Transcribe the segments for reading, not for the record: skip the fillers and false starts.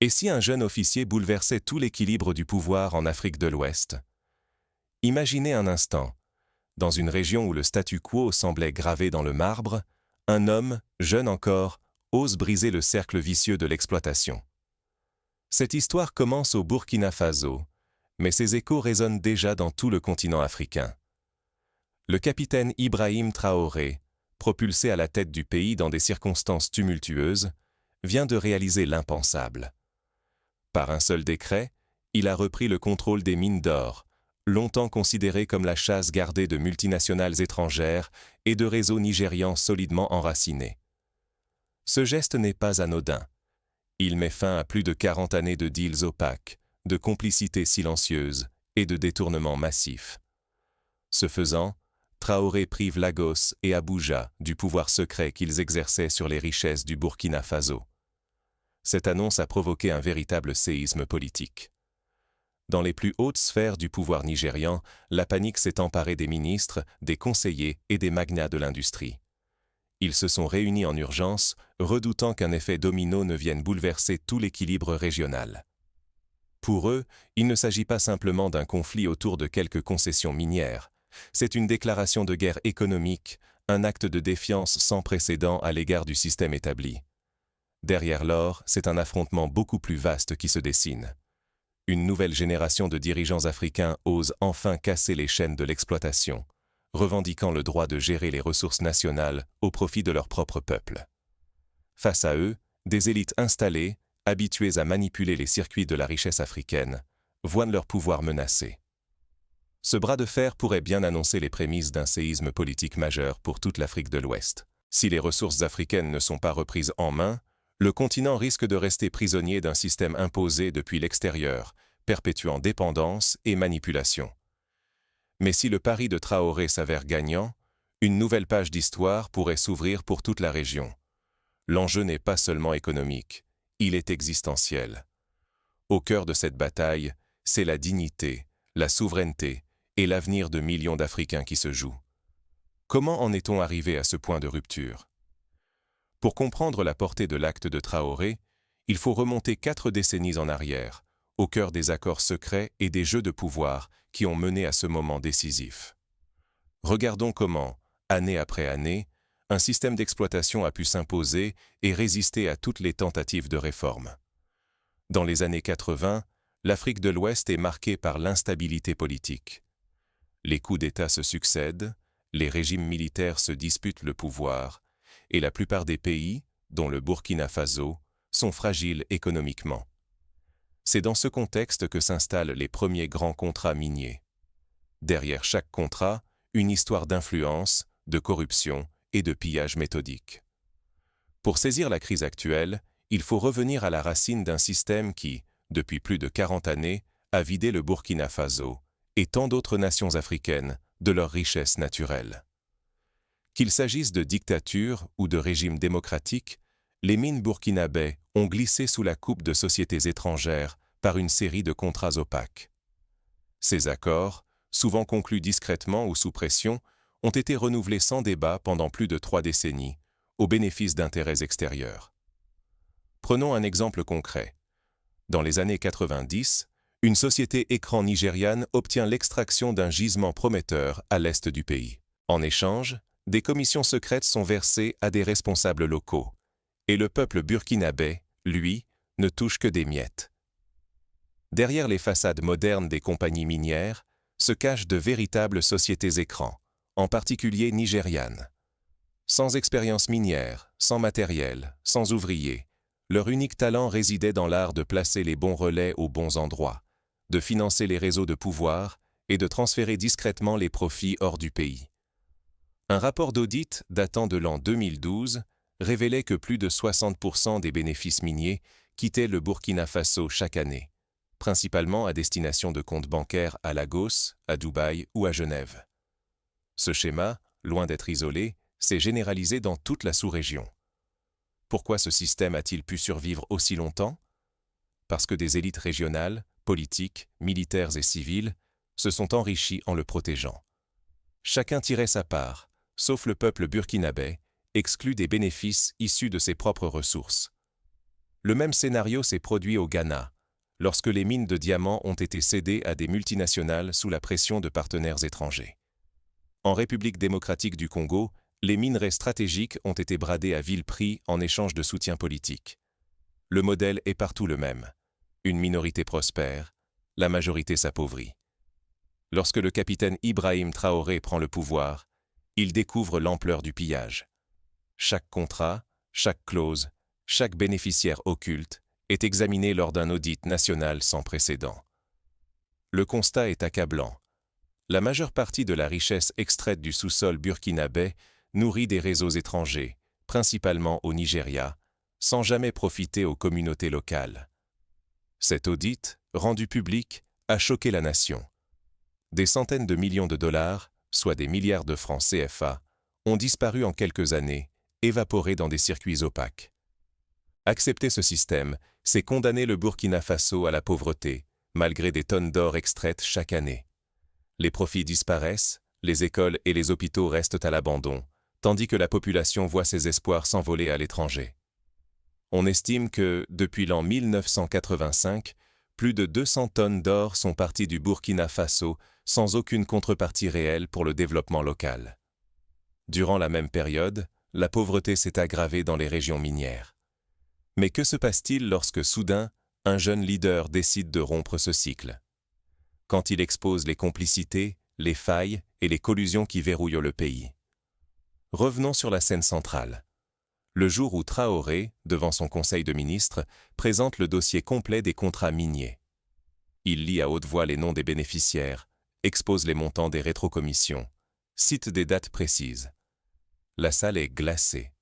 Et si un jeune officier bouleversait tout l'équilibre du pouvoir en Afrique de l'Ouest? Imaginez un instant. Dans une région où le statu quo semblait gravé dans le marbre, un homme, jeune encore, ose briser le cercle vicieux de l'exploitation. Cette histoire commence au Burkina Faso, mais ses échos résonnent déjà dans tout le continent africain. Le capitaine Ibrahim Traoré, propulsé à la tête du pays dans des circonstances tumultueuses, vient de réaliser l'impensable. Par un seul décret, il a repris le contrôle des mines d'or, longtemps considérées comme la chasse gardée de multinationales étrangères et de réseaux nigérians solidement enracinés. Ce geste n'est pas anodin. Il met fin à plus de 40 années de deals opaques, de complicités silencieuses et de détournements massifs. Ce faisant, Traoré prive Lagos et Abuja du pouvoir secret qu'ils exerçaient sur les richesses du Burkina Faso. Cette annonce a provoqué un véritable séisme politique. Dans les plus hautes sphères du pouvoir nigérian, la panique s'est emparée des ministres, des conseillers et des magnats de l'industrie. Ils se sont réunis en urgence, redoutant qu'un effet domino ne vienne bouleverser tout l'équilibre régional. Pour eux, il ne s'agit pas simplement d'un conflit autour de quelques concessions minières. C'est une déclaration de guerre économique, un acte de défiance sans précédent à l'égard du système établi. Derrière l'or, c'est un affrontement beaucoup plus vaste qui se dessine. Une nouvelle génération de dirigeants africains ose enfin casser les chaînes de l'exploitation, revendiquant le droit de gérer les ressources nationales au profit de leur propre peuple. Face à eux, des élites installées, habituées à manipuler les circuits de la richesse africaine, voient leur pouvoir menacé. Ce bras de fer pourrait bien annoncer les prémices d'un séisme politique majeur pour toute l'Afrique de l'Ouest. Si les ressources africaines ne sont pas reprises en main, le continent risque de rester prisonnier d'un système imposé depuis l'extérieur, perpétuant dépendance et manipulation. Mais si le pari de Traoré s'avère gagnant, une nouvelle page d'histoire pourrait s'ouvrir pour toute la région. L'enjeu n'est pas seulement économique, il est existentiel. Au cœur de cette bataille, c'est la dignité, la souveraineté et l'avenir de millions d'Africains qui se jouent. Comment en est-on arrivé à ce point de rupture? Pour comprendre la portée de l'acte de Traoré, il faut remonter 4 décennies en arrière, au cœur des accords secrets et des jeux de pouvoir qui ont mené à ce moment décisif. Regardons comment, année après année, un système d'exploitation a pu s'imposer et résister à toutes les tentatives de réforme. Dans les années 80, l'Afrique de l'Ouest est marquée par l'instabilité politique. Les coups d'État se succèdent, les régimes militaires se disputent le pouvoir, et la plupart des pays, dont le Burkina Faso, sont fragiles économiquement. C'est dans ce contexte que s'installent les premiers grands contrats miniers. Derrière chaque contrat, une histoire d'influence, de corruption et de pillage méthodique. Pour saisir la crise actuelle, il faut revenir à la racine d'un système qui, depuis plus de 40 années, a vidé le Burkina Faso et tant d'autres nations africaines de leurs richesses naturelles. Qu'il s'agisse de dictature ou de régimes démocratiques, les mines burkinabais ont glissé sous la coupe de sociétés étrangères par une série de contrats opaques. Ces accords, souvent conclus discrètement ou sous pression, ont été renouvelés sans débat pendant plus de 3 décennies, au bénéfice d'intérêts extérieurs. Prenons un exemple concret. Dans les années 90, une société écran nigériane obtient l'extraction d'un gisement prometteur à l'est du pays. En échange, des commissions secrètes sont versées à des responsables locaux, et le peuple burkinabé, lui, ne touche que des miettes. Derrière les façades modernes des compagnies minières se cachent de véritables sociétés écrans, en particulier nigérianes. Sans expérience minière, sans matériel, sans ouvriers, leur unique talent résidait dans l'art de placer les bons relais aux bons endroits, de financer les réseaux de pouvoir et de transférer discrètement les profits hors du pays. Un rapport d'audit datant de l'an 2012 révélait que plus de 60% des bénéfices miniers quittaient le Burkina Faso chaque année, principalement à destination de comptes bancaires à Lagos, à Dubaï ou à Genève. Ce schéma, loin d'être isolé, s'est généralisé dans toute la sous-région. Pourquoi ce système a-t-il pu survivre aussi longtemps? Parce que des élites régionales, politiques, militaires et civiles se sont enrichies en le protégeant. Chacun tirait sa part, sauf le peuple burkinabé, exclu des bénéfices issus de ses propres ressources. Le même scénario s'est produit au Ghana, lorsque les mines de diamants ont été cédées à des multinationales sous la pression de partenaires étrangers. En République démocratique du Congo, les minerais stratégiques ont été bradés à vil prix en échange de soutien politique. Le modèle est partout le même. Une minorité prospère, la majorité s'appauvrit. Lorsque le capitaine Ibrahim Traoré prend le pouvoir, il découvre l'ampleur du pillage. Chaque contrat, chaque clause, chaque bénéficiaire occulte est examiné lors d'un audit national sans précédent. Le constat est accablant. La majeure partie de la richesse extraite du sous-sol burkinabé nourrit des réseaux étrangers, principalement au Nigeria, sans jamais profiter aux communautés locales. Cet audit, rendu public, a choqué la nation. Des centaines de millions de dollars, soit des milliards de francs CFA, ont disparu en quelques années, évaporés dans des circuits opaques. Accepter ce système, c'est condamner le Burkina Faso à la pauvreté, malgré des tonnes d'or extraites chaque année. Les profits disparaissent, les écoles et les hôpitaux restent à l'abandon, tandis que la population voit ses espoirs s'envoler à l'étranger. On estime que, depuis l'an 1985, plus de 200 tonnes d'or sont parties du Burkina Faso sans aucune contrepartie réelle pour le développement local. Durant la même période, la pauvreté s'est aggravée dans les régions minières. Mais que se passe-t-il lorsque, soudain, un jeune leader décide de rompre ce cycle? Quand il expose les complicités, les failles et les collusions qui verrouillent le pays. Revenons sur la scène centrale. Le jour où Traoré, devant son conseil de ministres, présente le dossier complet des contrats miniers. Il lit à haute voix les noms des bénéficiaires, expose les montants des rétrocommissions, cite des dates précises. La salle est glacée.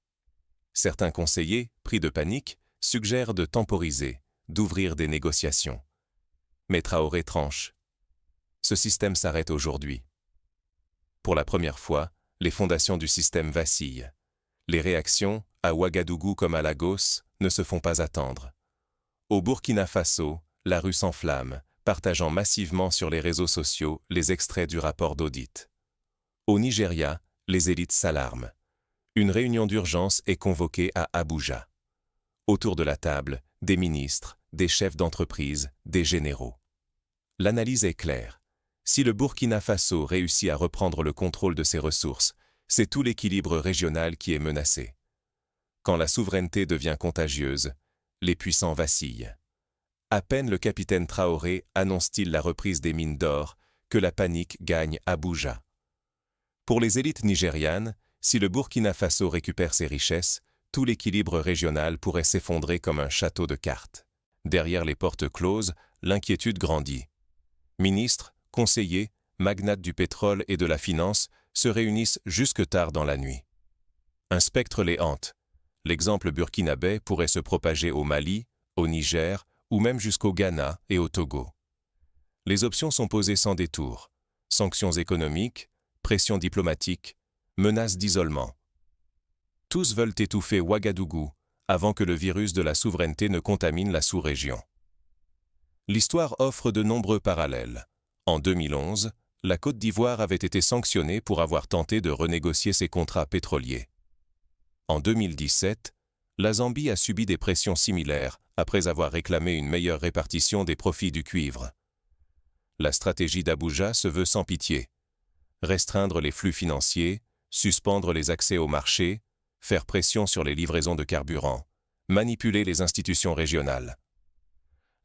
Certains conseillers, pris de panique, suggèrent de temporiser, d'ouvrir des négociations. Mais Traoré tranche. Ce système s'arrête aujourd'hui. Pour la première fois, les fondations du système vacillent. Les réactions, à Ouagadougou comme à Lagos, ne se font pas attendre. Au Burkina Faso, la rue s'enflamme, partageant massivement sur les réseaux sociaux les extraits du rapport d'audit. Au Nigeria, les élites s'alarment. Une réunion d'urgence est convoquée à Abuja. Autour de la table, des ministres, des chefs d'entreprise, des généraux. L'analyse est claire. Si le Burkina Faso réussit à reprendre le contrôle de ses ressources, c'est tout l'équilibre régional qui est menacé. Quand la souveraineté devient contagieuse, les puissants vacillent. À peine le capitaine Traoré annonce-t-il la reprise des mines d'or que la panique gagne Abuja. Pour les élites nigérianes, si le Burkina Faso récupère ses richesses, tout l'équilibre régional pourrait s'effondrer comme un château de cartes. Derrière les portes closes, l'inquiétude grandit. Ministres, conseillers, magnates du pétrole et de la finance se réunissent jusque tard dans la nuit. Un spectre les hante. L'exemple burkinabé pourrait se propager au Mali, au Niger ou même jusqu'au Ghana et au Togo. Les options sont posées sans détour. Sanctions économiques, pression diplomatique, menaces d'isolement. Tous veulent étouffer Ouagadougou avant que le virus de la souveraineté ne contamine la sous-région. L'histoire offre de nombreux parallèles. En 2011, la Côte d'Ivoire avait été sanctionnée pour avoir tenté de renégocier ses contrats pétroliers. En 2017, la Zambie a subi des pressions similaires après avoir réclamé une meilleure répartition des profits du cuivre. La stratégie d'Abuja se veut sans pitié. Restreindre les flux financiers, suspendre les accès au marché, faire pression sur les livraisons de carburant, manipuler les institutions régionales.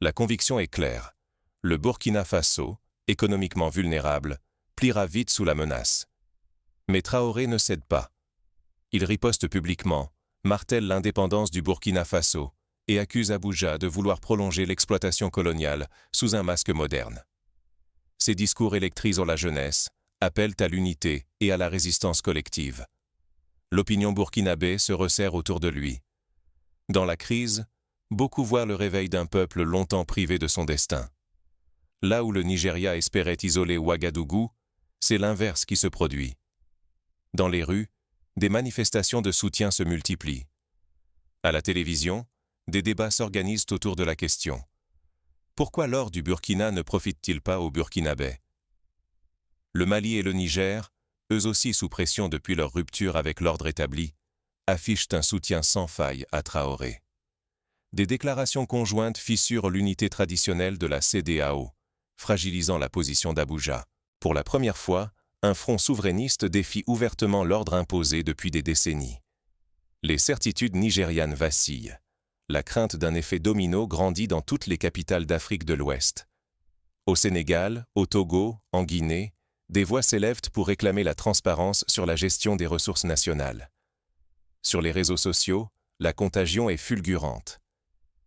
La conviction est claire. Le Burkina Faso, économiquement vulnérable, pliera vite sous la menace. Mais Traoré ne cède pas. Il riposte publiquement, martèle l'indépendance du Burkina Faso et accuse Abuja de vouloir prolonger l'exploitation coloniale sous un masque moderne. Ses discours électrisent la jeunesse, appellent à l'unité et à la résistance collective. L'opinion burkinabé se resserre autour de lui. Dans la crise, beaucoup voient le réveil d'un peuple longtemps privé de son destin. Là où le Nigeria espérait isoler Ouagadougou, c'est l'inverse qui se produit. Dans les rues, des manifestations de soutien se multiplient. À la télévision, des débats s'organisent autour de la question. Pourquoi l'or du Burkina ne profite-t-il pas aux Burkinabés? Le Mali et le Niger, eux aussi sous pression depuis leur rupture avec l'ordre établi, affichent un soutien sans faille à Traoré. des déclarations conjointes fissurent l'unité traditionnelle de la CEDEAO, fragilisant la position d'Abuja. Pour la première fois, un front souverainiste défie ouvertement l'ordre imposé depuis des décennies. Les certitudes nigérianes vacillent. La crainte d'un effet domino grandit dans toutes les capitales d'Afrique de l'Ouest. Au Sénégal, au Togo, en Guinée, des voix s'élèvent pour réclamer la transparence sur la gestion des ressources nationales. Sur les réseaux sociaux, la contagion est fulgurante.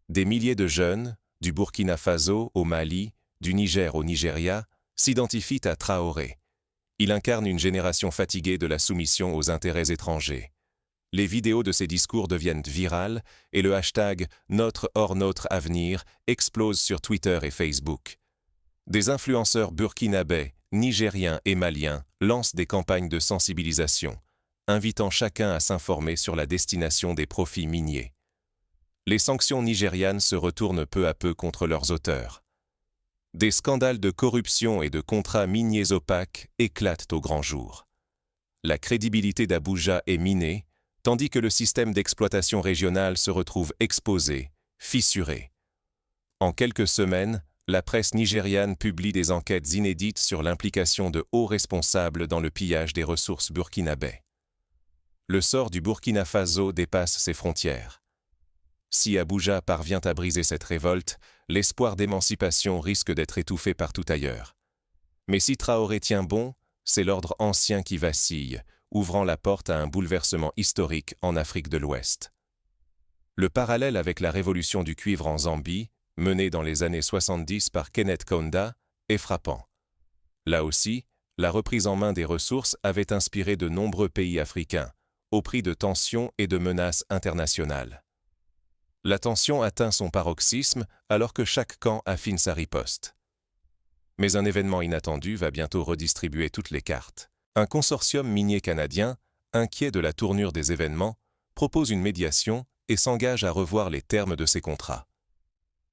Des milliers de jeunes, du Burkina Faso au Mali, du Niger au Nigeria, s'identifient à Traoré. Il incarne une génération fatiguée de la soumission aux intérêts étrangers. Les vidéos de ses discours deviennent virales et le hashtag « Notre hors notre avenir » explose sur Twitter et Facebook. Des influenceurs burkinabés, nigériens et maliens lancent des campagnes de sensibilisation, invitant chacun à s'informer sur la destination des profits miniers. Les sanctions nigérianes se retournent peu à peu contre leurs auteurs. Des scandales de corruption et de contrats miniers opaques éclatent au grand jour. La crédibilité d'Abuja est minée, tandis que le système d'exploitation régionale se retrouve exposé, fissuré. En quelques semaines, la presse nigériane publie des enquêtes inédites sur l'implication de hauts responsables dans le pillage des ressources burkinabais. Le sort du Burkina Faso dépasse ses frontières. Si Abuja parvient à briser cette révolte, l'espoir d'émancipation risque d'être étouffé partout ailleurs. Mais si Traoré tient bon, c'est l'ordre ancien qui vacille, ouvrant la porte à un bouleversement historique en Afrique de l'Ouest. Le parallèle avec la révolution du cuivre en Zambie, menée dans les années 70 par Kenneth Kaunda, est frappant. Là aussi, la reprise en main des ressources avait inspiré de nombreux pays africains, au prix de tensions et de menaces internationales. La tension atteint son paroxysme alors que chaque camp affine sa riposte. Mais un événement inattendu va bientôt redistribuer toutes les cartes. Un consortium minier canadien, inquiet de la tournure des événements, propose une médiation et s'engage à revoir les termes de ses contrats.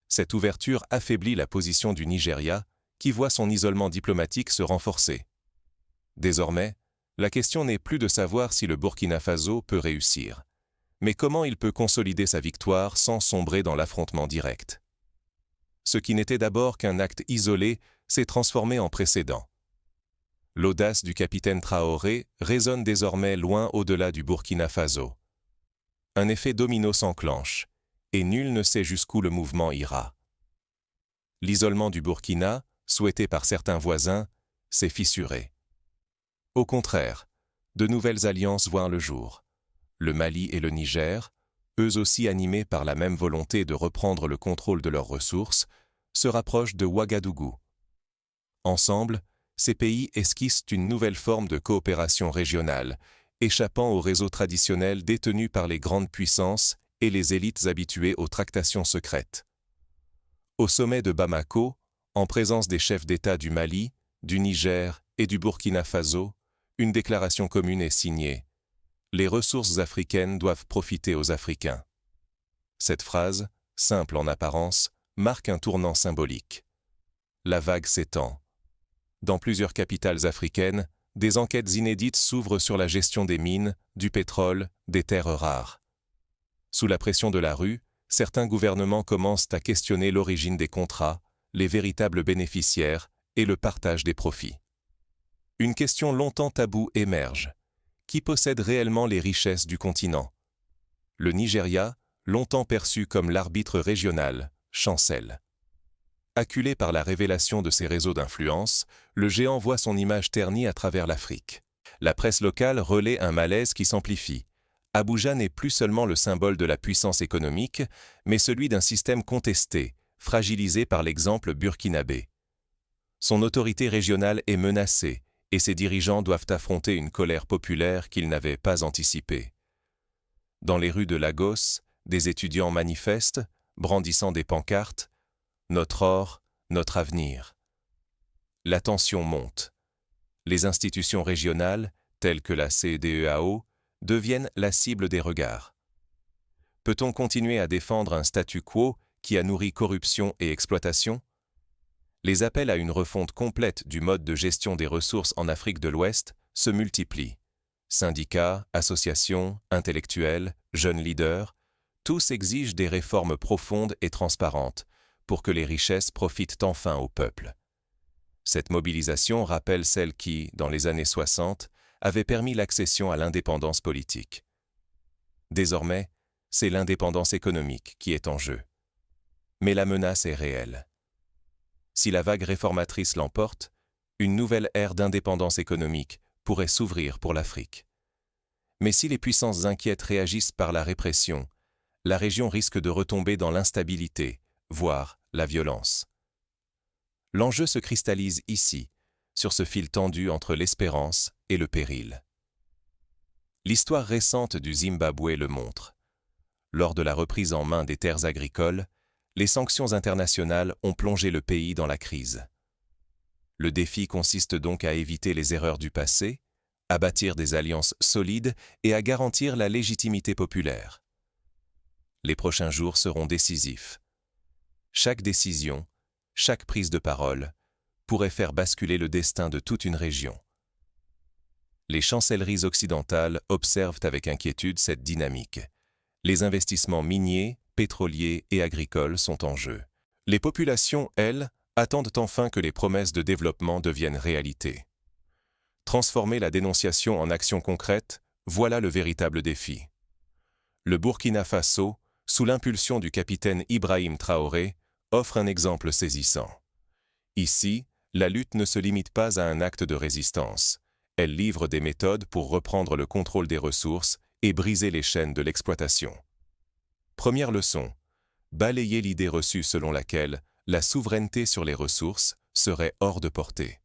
Cette ouverture affaiblit la position du Nigeria, qui voit son isolement diplomatique se renforcer. Désormais, la question n'est plus de savoir si le Burkina Faso peut réussir, mais comment il peut consolider sa victoire sans sombrer dans l'affrontement direct. Ce qui n'était d'abord qu'un acte isolé s'est transformé en précédent. L'audace du capitaine Traoré résonne désormais loin au-delà du Burkina Faso. Un effet domino s'enclenche, et nul ne sait jusqu'où le mouvement ira. L'isolement du Burkina, souhaité par certains voisins, s'est fissuré. Au contraire, de nouvelles alliances voient le jour. Le Mali et le Niger, eux aussi animés par la même volonté de reprendre le contrôle de leurs ressources, se rapprochent de Ouagadougou. Ensemble, ces pays esquissent une nouvelle forme de coopération régionale, échappant au réseau traditionnel détenu par les grandes puissances et les élites habituées aux tractations secrètes. Au sommet de Bamako, en présence des chefs d'État du Mali, du Niger et du Burkina Faso, une déclaration commune est signée. Les ressources africaines doivent profiter aux Africains. Cette phrase, simple en apparence, marque un tournant symbolique. La vague s'étend. Dans plusieurs capitales africaines, des enquêtes inédites s'ouvrent sur la gestion des mines, du pétrole, des terres rares. Sous la pression de la rue, certains gouvernements commencent à questionner l'origine des contrats, les véritables bénéficiaires et le partage des profits. Une question longtemps taboue émerge. Qui possède réellement les richesses du continent? Le Nigeria, longtemps perçu comme l'arbitre régional, chancelle. Acculé par la révélation de ses réseaux d'influence, le géant voit son image ternie à travers l'Afrique. La presse locale relaie un malaise qui s'amplifie. Abuja n'est plus seulement le symbole de la puissance économique, mais celui d'un système contesté, fragilisé par l'exemple burkinabé. Son autorité régionale est menacée, et ses dirigeants doivent affronter une colère populaire qu'ils n'avaient pas anticipée. Dans les rues de Lagos, des étudiants manifestent, brandissant des pancartes « Notre or, notre avenir ». La tension monte. Les institutions régionales, telles que la CEDEAO, deviennent la cible des regards. Peut-on continuer à défendre un statu quo qui a nourri corruption et exploitation? Les appels à une refonte complète du mode de gestion des ressources en Afrique de l'Ouest se multiplient. Syndicats, associations, intellectuels, jeunes leaders, Tous exigent des réformes profondes et transparentes pour que les richesses profitent enfin au peuple. Cette mobilisation rappelle celle qui, dans les années 60, avait permis l'accession à l'indépendance politique. Désormais, c'est l'indépendance économique qui est en jeu. Mais la menace est réelle. Si la vague réformatrice l'emporte, une nouvelle ère d'indépendance économique pourrait s'ouvrir pour l'Afrique. Mais si les puissances inquiètes réagissent par la répression, la région risque de retomber dans l'instabilité, voire la violence. L'enjeu se cristallise ici, sur ce fil tendu entre l'espérance et le péril. L'histoire récente du Zimbabwe le montre. Lors de la reprise en main des terres agricoles, les sanctions internationales ont plongé le pays dans la crise. Le défi consiste donc à éviter les erreurs du passé, à bâtir des alliances solides et à garantir la légitimité populaire. Les prochains jours seront décisifs. Chaque décision, chaque prise de parole, pourrait faire basculer le destin de toute une région. Les chancelleries occidentales observent avec inquiétude cette dynamique. Les investissements miniers, pétroliers et agricoles sont en jeu. Les populations, elles, attendent enfin que les promesses de développement deviennent réalité. Transformer la dénonciation en action concrète, voilà le véritable défi. Le Burkina Faso, sous l'impulsion du capitaine Ibrahim Traoré, offre un exemple saisissant. Ici, la lutte ne se limite pas à un acte de résistance. Elle livre des méthodes pour reprendre le contrôle des ressources et briser les chaînes de l'exploitation. Première leçon, balayer l'idée reçue selon laquelle la souveraineté sur les ressources serait hors de portée.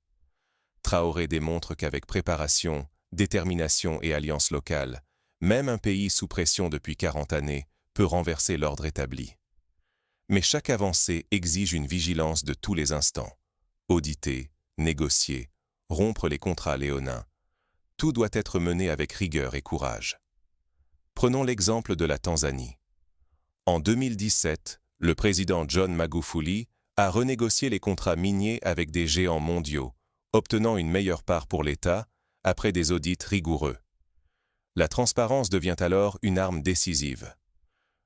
Traoré démontre qu'avec préparation, détermination et alliance locale, même un pays sous pression depuis 40 années peut renverser l'ordre établi. Mais chaque avancée exige une vigilance de tous les instants. Auditer, négocier, rompre les contrats léonins. Tout doit être mené avec rigueur et courage. Prenons l'exemple de la Tanzanie. En 2017, le président John Magufuli a renégocié les contrats miniers avec des géants mondiaux, obtenant une meilleure part pour l'État après des audits rigoureux. La transparence devient alors une arme décisive.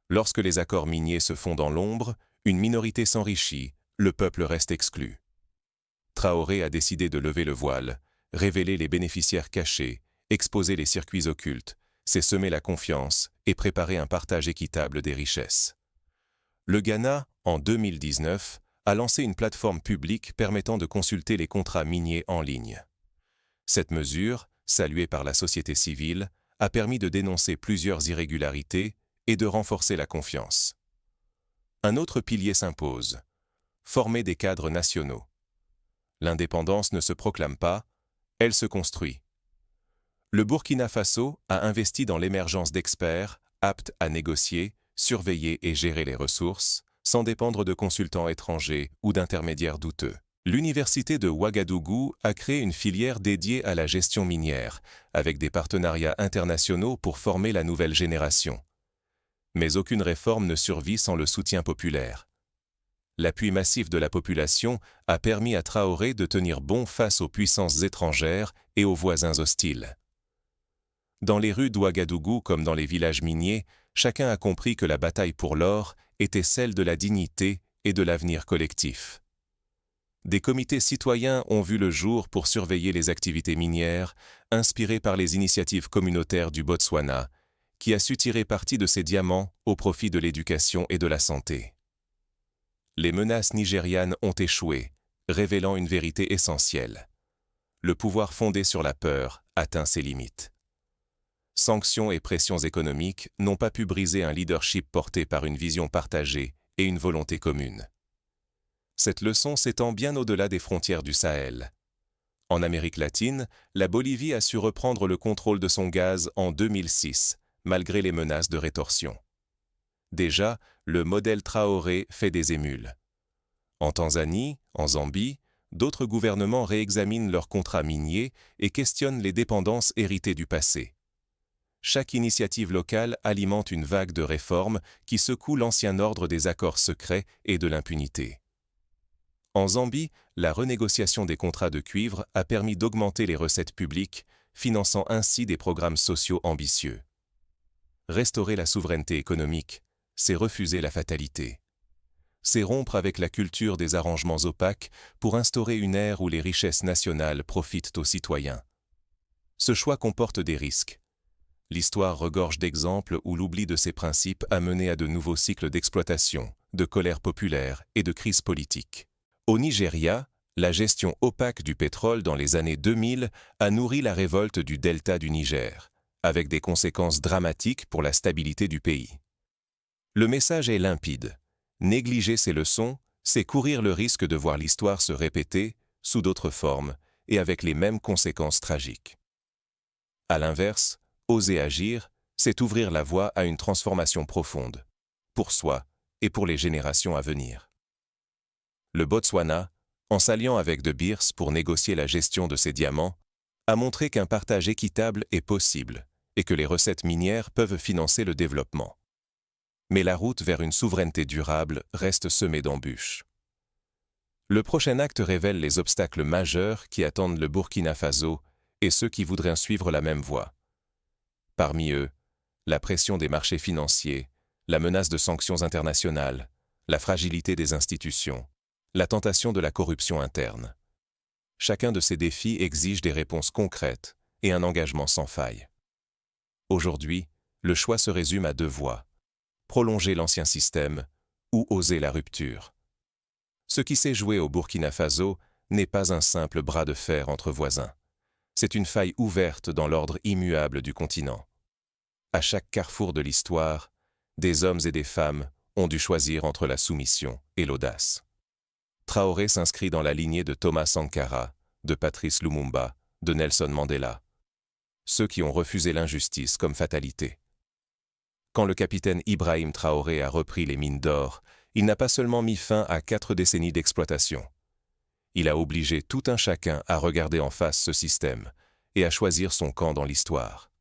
Lorsque les accords miniers se font dans l'ombre, une minorité s'enrichit, le peuple reste exclu. Traoré a décidé de lever le voile, révéler les bénéficiaires cachés, exposer les circuits occultes, c'est semer la confiance et préparer un partage équitable des richesses. Le Ghana, en 2019, a lancé une plateforme publique permettant de consulter les contrats miniers en ligne. Cette mesure, saluée par la société civile, a permis de dénoncer plusieurs irrégularités et de renforcer la confiance. Un autre pilier s'impose, former des cadres nationaux. L'indépendance ne se proclame pas, elle se construit. Le Burkina Faso a investi dans l'émergence d'experts aptes à négocier, surveiller et gérer les ressources, sans dépendre de consultants étrangers ou d'intermédiaires douteux. L'université de Ouagadougou a créé une filière dédiée à la gestion minière, avec des partenariats internationaux pour former la nouvelle génération. Mais aucune réforme ne survit sans le soutien populaire. L'appui massif de la population a permis à Traoré de tenir bon face aux puissances étrangères et aux voisins hostiles. Dans les rues d'Ouagadougou comme dans les villages miniers, chacun a compris que la bataille pour l'or était celle de la dignité et de l'avenir collectif. Des comités citoyens ont vu le jour pour surveiller les activités minières, inspirés par les initiatives communautaires du Botswana, qui a su tirer parti de ses diamants au profit de l'éducation et de la santé. Les menaces nigérianes ont échoué, révélant une vérité essentielle. Le pouvoir fondé sur la peur atteint ses limites. Sanctions et pressions économiques n'ont pas pu briser un leadership porté par une vision partagée et une volonté commune. Cette leçon s'étend bien au-delà des frontières du Sahel. En Amérique latine, la Bolivie a su reprendre le contrôle de son gaz en 2006, malgré les menaces de rétorsion. Déjà, le modèle Traoré fait des émules. En Tanzanie, en Zambie, d'autres gouvernements réexaminent leurs contrats miniers et questionnent les dépendances héritées du passé. Chaque initiative locale alimente une vague de réformes qui secoue l'ancien ordre des accords secrets et de l'impunité. En Zambie, la renégociation des contrats de cuivre a permis d'augmenter les recettes publiques, finançant ainsi des programmes sociaux ambitieux. Restaurer la souveraineté économique, c'est refuser la fatalité. C'est rompre avec la culture des arrangements opaques pour instaurer une ère où les richesses nationales profitent aux citoyens. Ce choix comporte des risques. L'histoire regorge d'exemples où l'oubli de ces principes a mené à de nouveaux cycles d'exploitation, de colère populaire et de crise politique. Au Nigeria, la gestion opaque du pétrole dans les années 2000 a nourri la révolte du delta du Niger, avec des conséquences dramatiques pour la stabilité du pays. Le message est limpide. Négliger ces leçons, c'est courir le risque de voir l'histoire se répéter, sous d'autres formes, et avec les mêmes conséquences tragiques. À l'inverse, oser agir, c'est ouvrir la voie à une transformation profonde, pour soi et pour les générations à venir. Le Botswana, en s'alliant avec De Beers pour négocier la gestion de ses diamants, a montré qu'un partage équitable est possible et que les recettes minières peuvent financer le développement. Mais la route vers une souveraineté durable reste semée d'embûches. Le prochain acte révèle les obstacles majeurs qui attendent le Burkina Faso et ceux qui voudraient suivre la même voie. Parmi eux, la pression des marchés financiers, la menace de sanctions internationales, la fragilité des institutions, la tentation de la corruption interne. Chacun de ces défis exige des réponses concrètes et un engagement sans faille. Aujourd'hui, le choix se résume à deux voies: prolonger l'ancien système ou oser la rupture. Ce qui s'est joué au Burkina Faso n'est pas un simple bras de fer entre voisins. C'est une faille ouverte dans l'ordre immuable du continent. À chaque carrefour de l'histoire, des hommes et des femmes ont dû choisir entre la soumission et l'audace. Traoré s'inscrit dans la lignée de Thomas Sankara, de Patrice Lumumba, de Nelson Mandela. Ceux qui ont refusé l'injustice comme fatalité. Quand le capitaine Ibrahim Traoré a repris les mines d'or, il n'a pas seulement mis fin à 4 décennies d'exploitation. Il a obligé tout un chacun à regarder en face ce système et à choisir son camp dans l'histoire.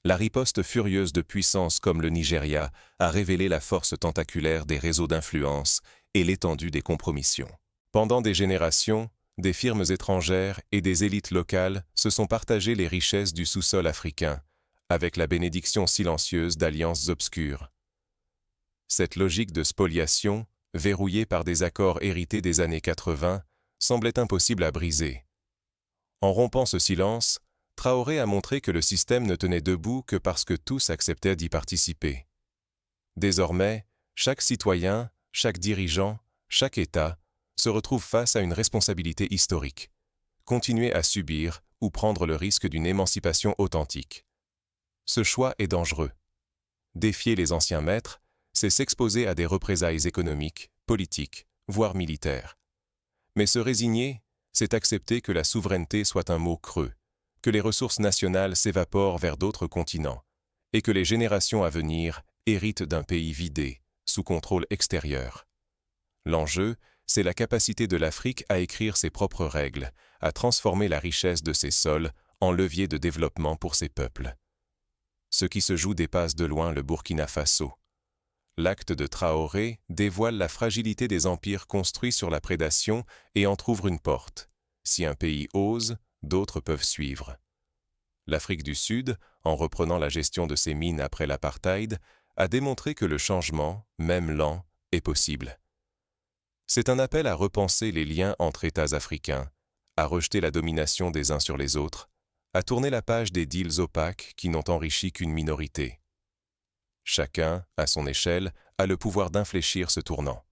La riposte furieuse de puissances comme le Nigeria a révélé la force tentaculaire des réseaux d'influence et l'étendue des compromissions. Pendant des générations, des firmes étrangères et des élites locales se sont partagées les richesses du sous-sol africain, avec la bénédiction silencieuse d'alliances obscures. Cette logique de spoliation, verrouillée par des accords hérités des années 80, semblait impossible à briser. En rompant ce silence, Traoré a montré que le système ne tenait debout que parce que tous acceptaient d'y participer. Désormais, chaque citoyen, chaque dirigeant, chaque État se retrouve face à une responsabilité historique: continuer à subir ou prendre le risque d'une émancipation authentique. Ce choix est dangereux. Défier les anciens maîtres, c'est s'exposer à des représailles économiques, politiques, voire militaires. Mais se résigner, c'est accepter que la souveraineté soit un mot creux, que les ressources nationales s'évaporent vers d'autres continents, et que les générations à venir héritent d'un pays vidé, sous contrôle extérieur. L'enjeu, c'est la capacité de l'Afrique à écrire ses propres règles, à transformer la richesse de ses sols en levier de développement pour ses peuples. Ce qui se joue dépasse de loin le Burkina Faso. L'acte de Traoré dévoile la fragilité des empires construits sur la prédation et entr'ouvre une porte. Si un pays ose, d'autres peuvent suivre. L'Afrique du Sud, en reprenant la gestion de ses mines après l'apartheid, a démontré que le changement, même lent, est possible. C'est un appel à repenser les liens entre États africains, à rejeter la domination des uns sur les autres, à tourner la page des deals opaques qui n'ont enrichi qu'une minorité. Chacun, à son échelle, a le pouvoir d'infléchir ce tournant.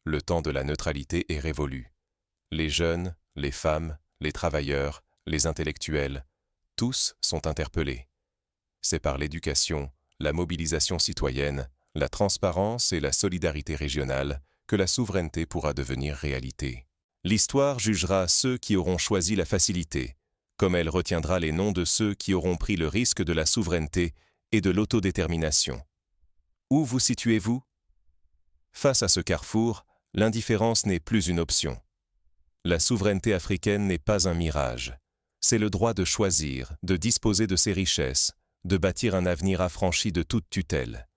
Le temps de la neutralité est révolu. Les jeunes, les femmes, les travailleurs, les intellectuels, tous sont interpellés. C'est par l'éducation, la mobilisation citoyenne, la transparence et la solidarité régionale que la souveraineté pourra devenir réalité. L'histoire jugera ceux qui auront choisi la facilité, comme elle retiendra les noms de ceux qui auront pris le risque de la souveraineté et de l'autodétermination. Où vous situez-vous? Face à ce carrefour, l'indifférence n'est plus une option. La souveraineté africaine n'est pas un mirage. C'est le droit de choisir, de disposer de ses richesses, de bâtir un avenir affranchi de toute tutelle.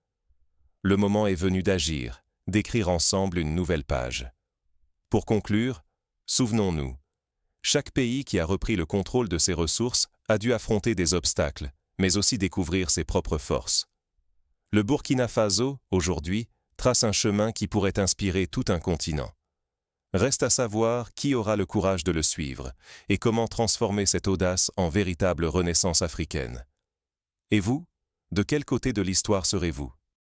Le moment est venu d'agir, d'écrire ensemble une nouvelle page. Pour conclure, souvenons-nous, chaque pays qui a repris le contrôle de ses ressources a dû affronter des obstacles, mais aussi découvrir ses propres forces. Le Burkina Faso, aujourd'hui, trace un chemin qui pourrait inspirer tout un continent. Reste à savoir qui aura le courage de le suivre et comment transformer cette audace en véritable renaissance africaine. Et vous, de quel côté de l'histoire serez-vous ?